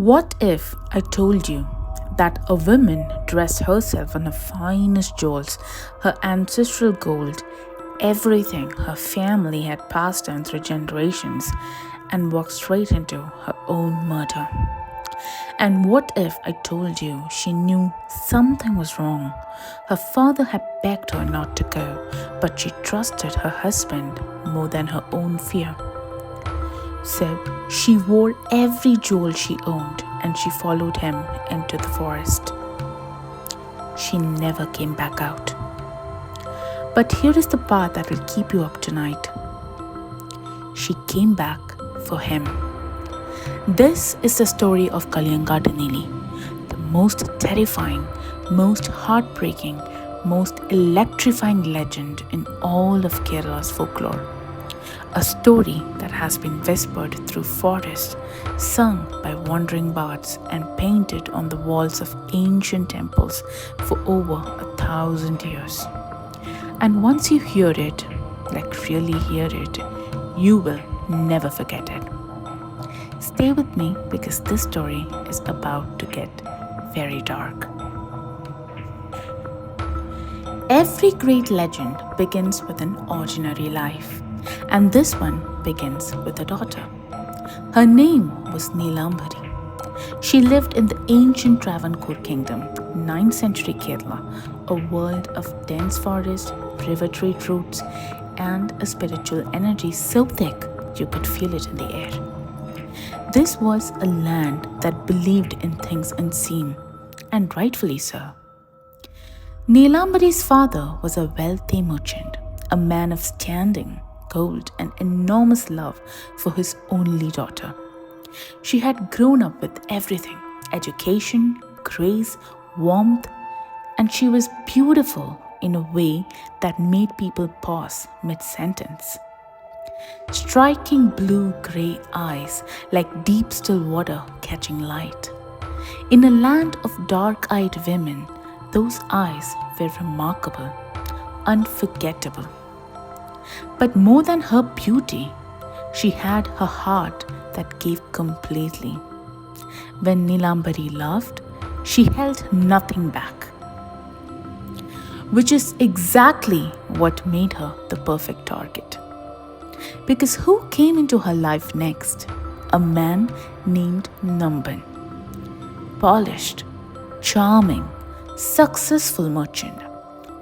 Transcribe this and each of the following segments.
What if I told you that a woman dressed herself in her finest jewels, her ancestral gold, everything her family had passed down through generations, and walked straight into her own murder? And what if I told you she knew something was wrong? Her father had begged her not to go, but she trusted her husband more than her own fear. So she wore every jewel she owned and she followed him into the forest. She never came back out. But here is the part that will keep you up tonight. She came back for him. This is the story of Kalliyankatt Neeli, the most terrifying, most heartbreaking, most electrifying legend in all of Kerala's folklore. A story that has been whispered through forests, sung by wandering bards, and painted on the walls of ancient temples for over 1,000 years. And once you hear it, like really hear it, you will never forget it. Stay with me because this story is about to get very dark. Every great legend begins with an ordinary life. And this one begins with a daughter. Her name was Neelamabari. She lived in the ancient Travancore kingdom, 9th century Kerala, a world of dense forest, river trade routes, and a spiritual energy so thick you could feel it in the air. This was a land that believed in things unseen, and rightfully so. Neelamabari's father was a wealthy merchant, a man of standing, gold, and enormous love for his only daughter. She had grown up with everything: education, grace, warmth, and she was beautiful in a way that made people pause mid-sentence. Striking blue-gray eyes like deep still water catching light. In a land of dark-eyed women, those eyes were remarkable, unforgettable. But more than her beauty, she had her heart that gave completely. When Neelamabari loved, she held nothing back. Which is exactly what made her the perfect target. Because who came into her life next? A man named Namban. Polished, charming, successful merchant.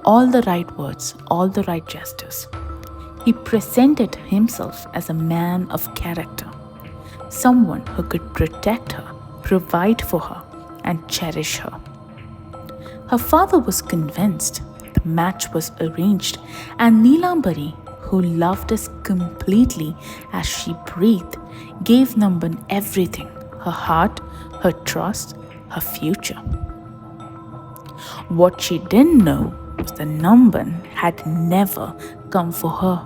All the right words, all the right gestures. He presented himself as a man of character, someone who could protect her, provide for her, and cherish her. Her father was convinced the match was arranged, and Neelamabari, who loved us completely as she breathed, gave Namban everything: her heart, her trust, her future. What she didn't know was that Namban had never come for her.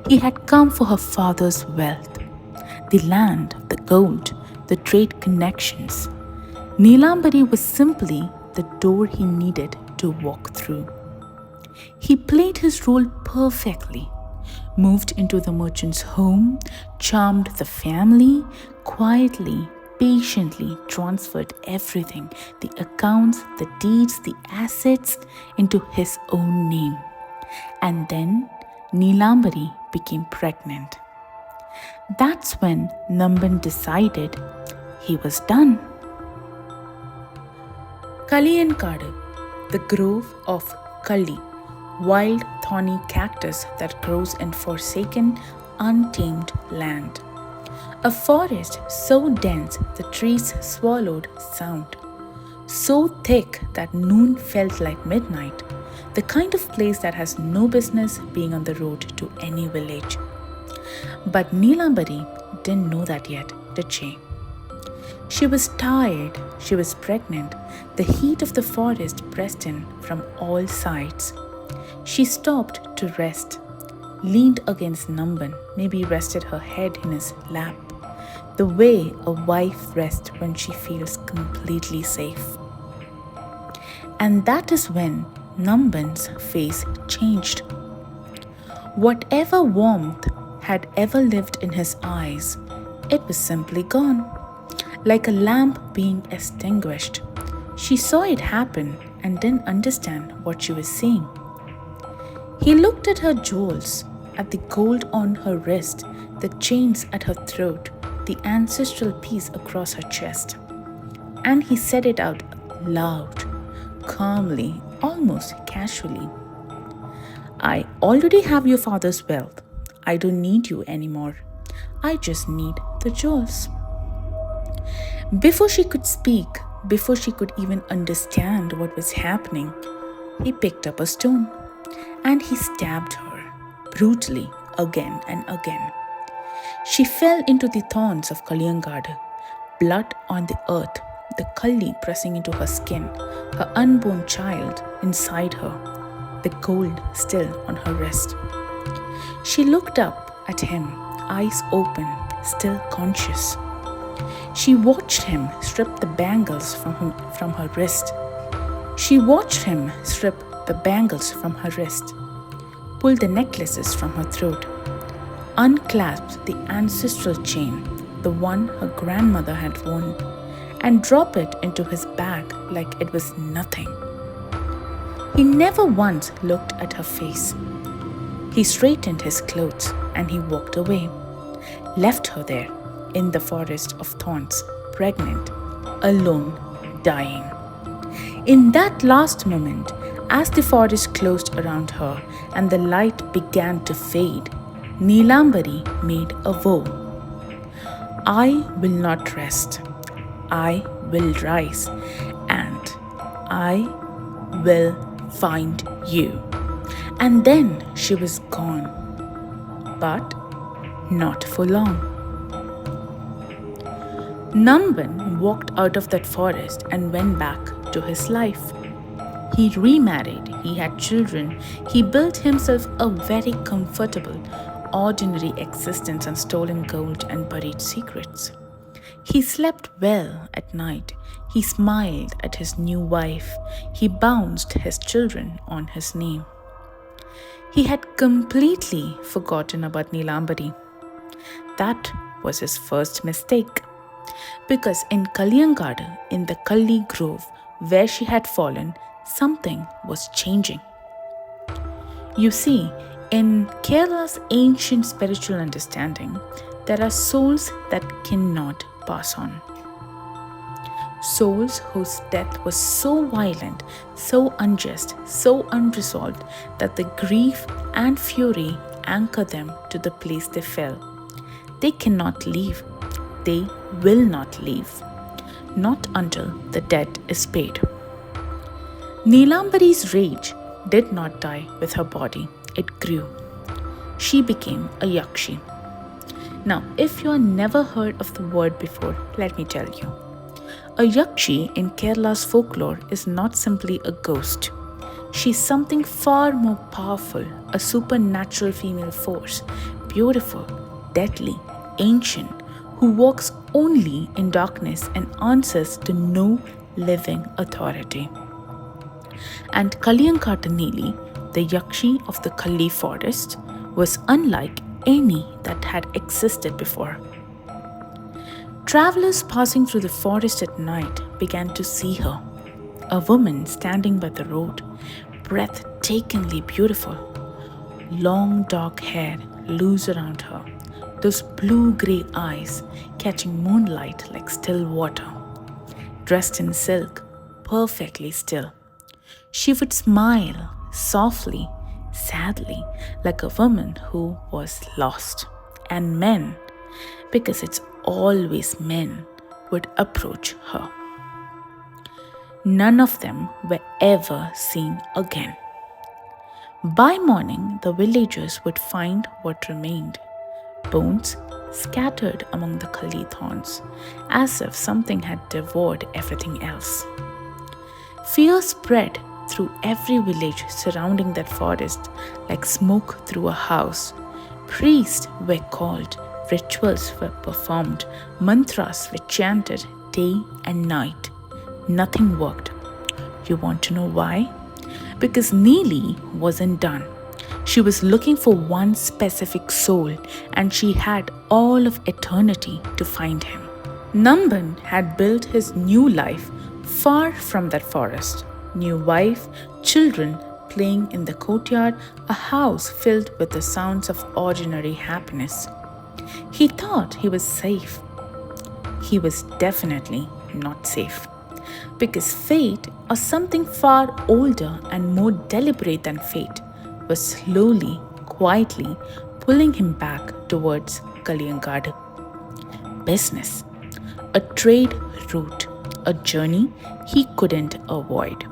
He had come for her father's wealth, the land, the gold, the trade connections. Neelamabari was simply the door he needed to walk through. He played his role perfectly, moved into the merchant's home, charmed the family, quietly, patiently transferred everything, the accounts, the deeds, the assets, into his own name. And then Neelamabari became pregnant. That's when Namban decided he was done. Kalliyankadu, the grove of Kalli, wild thorny cactus that grows in forsaken, untamed land. A forest so dense the trees swallowed sound, so thick that noon felt like midnight, the kind of place that has no business being on the road to any village. But Neelamabari didn't know that yet, did she? She was tired, she was pregnant, the heat of the forest pressed in from all sides. She stopped to rest, leaned against Namban, maybe rested her head in his lap, the way a wife rests when she feels completely safe. And that is when Namban's face changed. Whatever warmth had ever lived in his eyes, it was simply gone. like a lamp being extinguished. She saw it happen and didn't understand what she was seeing. He looked at her jewels, at the gold on her wrist, the chains at her throat, the ancestral piece across her chest. And he said it out loud, calmly, almost casually. I already have your father's wealth. I don't need you anymore. I just need the jewels. Before she could speak, before she could even understand what was happening, he picked up a stone and he stabbed her brutally again and again. She fell into the thorns of Kalliyankadu, blood on the earth, the Kalli pressing into her skin, her unborn child inside her, the gold still on her wrist. She looked up at him, eyes open, still conscious. She watched him strip the bangles from her wrist. She watched him strip the bangles from her wrist, pull the necklaces from her throat, unclasp the ancestral chain, the one her grandmother had worn, and drop it into his bag like it was nothing. He never once looked at her face. He straightened his clothes and he walked away, left her there in the forest of thorns, pregnant, alone, dying. In that last moment, as the forest closed around her and the light began to fade, Neelamabari made a vow. I will not rest. I will rise and I will find you. And then she was gone, but not for long. Namban walked out of that forest and went back to his life. He remarried, he had children, he built himself a very comfortable, ordinary existence on stolen gold and buried secrets. He slept well at night, he smiled at his new wife, he bounced his children on his name. He had completely forgotten about Neelamabari. That was his first mistake. Because in Kalliyankadu, in the Kalli grove where she had fallen, something was changing. You see, in Kerala's ancient spiritual understanding, there are souls that cannot pass on. Souls whose death was so violent, so unjust, so unresolved that the grief and fury anchor them to the place they fell. They cannot leave. They will not leave. Not until the debt is paid. Neelamabari's rage did not die with her body. It grew. She became a yakshi. Now, if you have never heard of the word before, let me tell you. A yakshi in Kerala's folklore is not simply a ghost. She's something far more powerful, a supernatural female force, beautiful, deadly, ancient, who walks only in darkness and answers to no living authority. And Kalliyankatt Neeli, the yakshi of the Kalli forest, was unlike any that had existed before. Travelers passing through the forest at night began to see her, a woman standing by the road, breathtakingly beautiful, long dark hair loose around her, those blue-grey eyes catching moonlight like still water, dressed in silk, perfectly still. She would smile softly, sadly, like a woman who was lost. And men, because it's always men, would approach her. None of them were ever seen again. By morning, the villagers would find what remained, bones scattered among the Kalli thorns, as if something had devoured everything else. Fear spread through every village surrounding that forest like smoke through a house. Priests were called, rituals were performed, mantras were chanted day and night. Nothing worked. You want to know why? Because Neeli wasn't done. She was looking for one specific soul, and she had all of eternity to find him. Namban had built his new life far from that forest. New wife, children playing in the courtyard, a house filled with the sounds of ordinary happiness. He thought he was safe. He was definitely not safe. Because fate, or something far older and more deliberate than fate, was slowly, quietly pulling him back towards Kalliyankadu. Business, a trade route, a journey he couldn't avoid.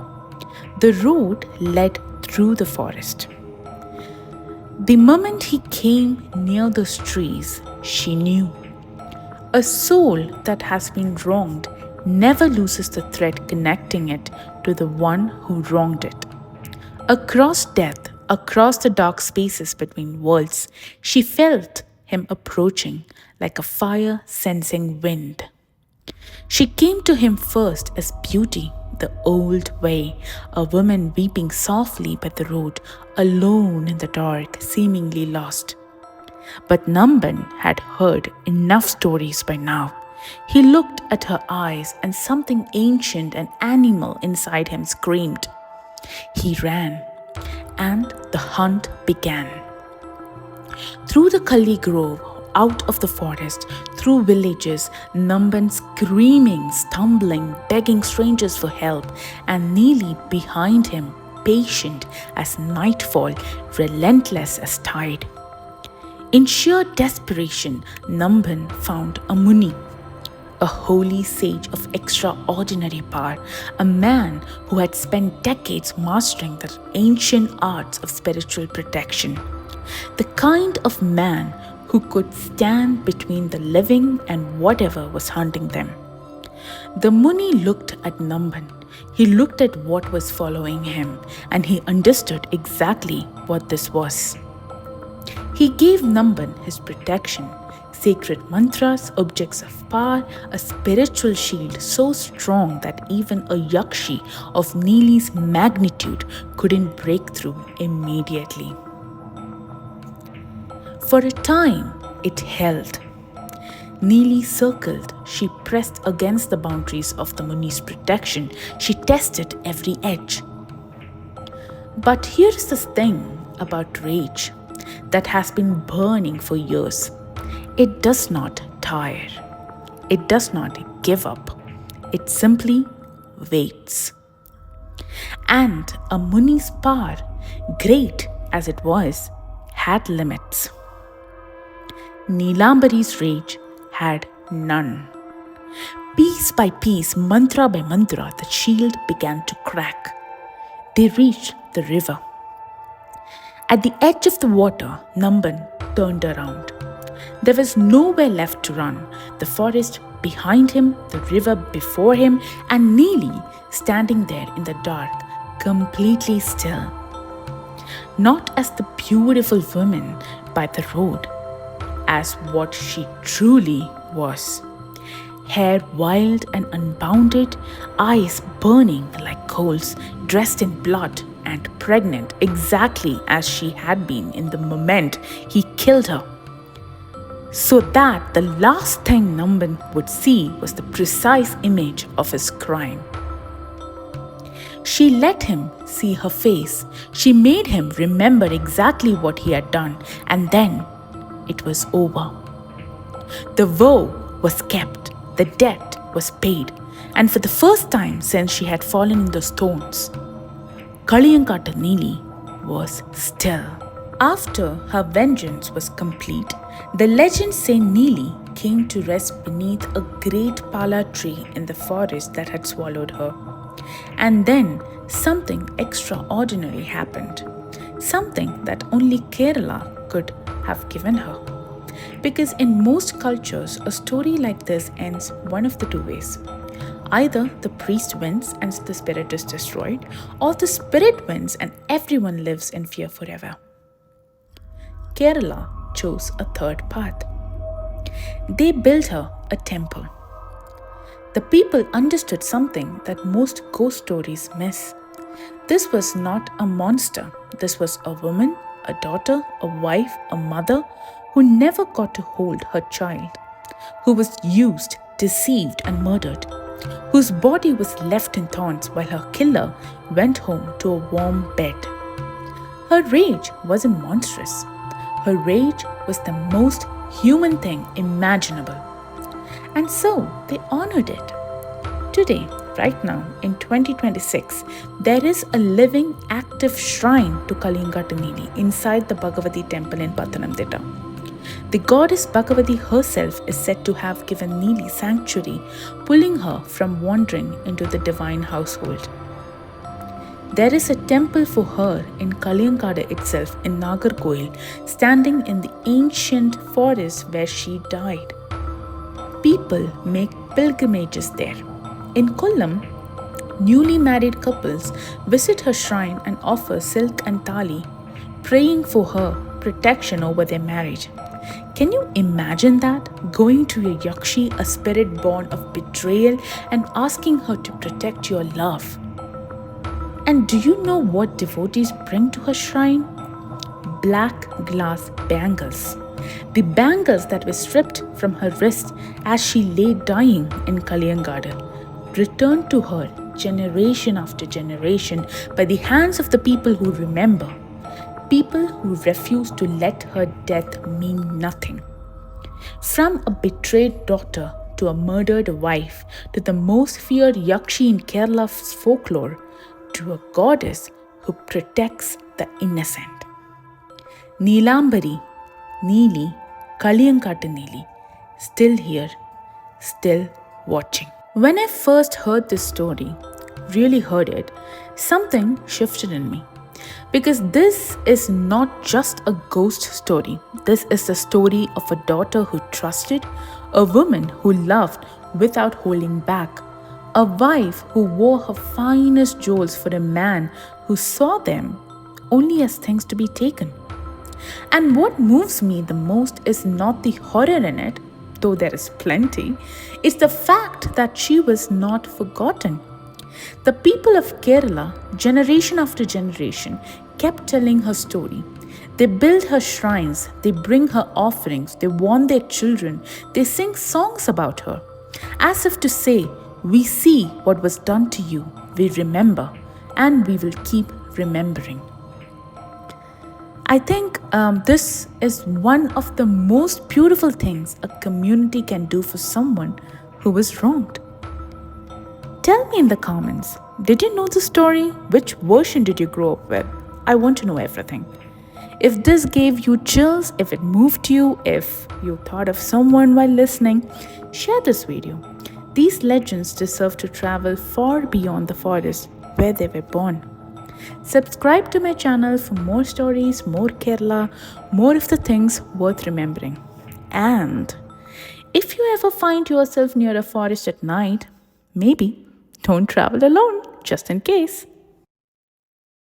The road led through the forest. The moment he came near those trees, she knew. A soul that has been wronged never loses the thread connecting it to the one who wronged it. Across death, across the dark spaces between worlds, she felt him approaching like a fire sensing wind. She came to him first as beauty, the old way, a woman weeping softly by the road, alone in the dark, seemingly lost. But Namban had heard enough stories by now. He looked at her eyes, and something ancient and animal inside him screamed. He ran, and the hunt began. Through the Kalli Grove, out of the forest, through villages, Namban screaming, stumbling, begging strangers for help, and Neeli behind him, patient as nightfall, relentless as tide. In sheer desperation, Namban found a Muni, a holy sage of extraordinary power, a man who had spent decades mastering the ancient arts of spiritual protection. The kind of man who could stand between the living and whatever was hunting them. The Muni looked at Namban. He looked at what was following him, and he understood exactly what this was. He gave Namban his protection, sacred mantras, objects of power, a spiritual shield so strong that even a Yakshi of Neeli's magnitude couldn't break through immediately. For a time, it held. Neeli circled. She pressed against the boundaries of the Muni's protection. She tested every edge. But here's the thing about rage that has been burning for years. It does not tire. It does not give up. It simply waits. And a Muni's power, great as it was, had limits. Neelamabari's rage had none. Piece by piece, mantra by mantra, the shield began to crack. They reached the river. At the edge of the water, Namban turned around. There was nowhere left to run. The forest behind him, the river before him, and Neeli standing there in the dark, completely still. Not as the beautiful woman by the road, as what she truly was. Hair wild and unbounded, eyes burning like coals, dressed in blood and pregnant exactly as she had been in the moment he killed her. So that the last thing Namban would see was the precise image of his crime. She let him see her face. She made him remember exactly what he had done, and then it was over. The vow was kept, the debt was paid, and for the first time since she had fallen in those thorns, Kalliyankatt Neeli was still. After her vengeance was complete, the legends say Neeli came to rest beneath a great pala tree in the forest that had swallowed her. And then something extraordinary happened. Something that only Kerala could have given her. Because in most cultures, a story like this ends one of the two ways. Either the priest wins and the spirit is destroyed, or the spirit wins and everyone lives in fear forever. Kerala chose a third path. They built her a temple. The people understood something that most ghost stories miss. This was not a monster. This was a woman, a daughter, a wife, a mother who never got to hold her child, who was used, deceived, and murdered, whose body was left in thorns while her killer went home to a warm bed. Her rage wasn't monstrous. Her rage was the most human thing imaginable. And so they honored it. Today, right now, in 2026, there is a living, active shrine to Kalliyankattu Neeli inside the Bhagavati temple in Pathanamthitta. The goddess Bhagavati herself is said to have given Neeli sanctuary, pulling her from wandering into the divine household. There is a temple for her in Kalliyankadu itself in Nagarkoil, standing in the ancient forest where she died. People make pilgrimages there. In Kollam, newly married couples visit her shrine and offer silk and thali, praying for her protection over their marriage. Can you imagine that? Going to a yakshi, a spirit born of betrayal, and asking her to protect your love. And do you know what devotees bring to her shrine? Black glass bangles. The bangles that were stripped from her wrist as she lay dying in Kalliyankadu, returned to her generation after generation by the hands of the people who remember, people who refuse to let her death mean nothing. From a betrayed daughter to a murdered wife to the most feared yakshi in Kerala's folklore, to a goddess who protects the innocent. Neelamabari, Neeli, Kalliyankattu Neeli, still here, still watching. When I first heard this story, really heard it, something shifted in me. Because this is not just a ghost story. This is the story of a daughter who trusted, a woman who loved without holding back, a wife who wore her finest jewels for a man who saw them only as things to be taken. And what moves me the most is not the horror in it, though there is plenty, it's the fact that she was not forgotten. The people of Kerala, generation after generation, kept telling her story. They build her shrines, they bring her offerings, they warn their children, they sing songs about her, as if to say, we see what was done to you, we remember, and we will keep remembering. I think this is one of the most beautiful things a community can do for someone who was wronged. Tell me in the comments, did you know the story? Which version did you grow up with? I want to know everything. If this gave you chills, if it moved you, if you thought of someone while listening, share this video. These legends deserve to travel far beyond the forest where they were born. Subscribe to my channel for more stories, more Kerala, more of the things worth remembering. And if you ever find yourself near a forest at night, maybe don't travel alone, just in case.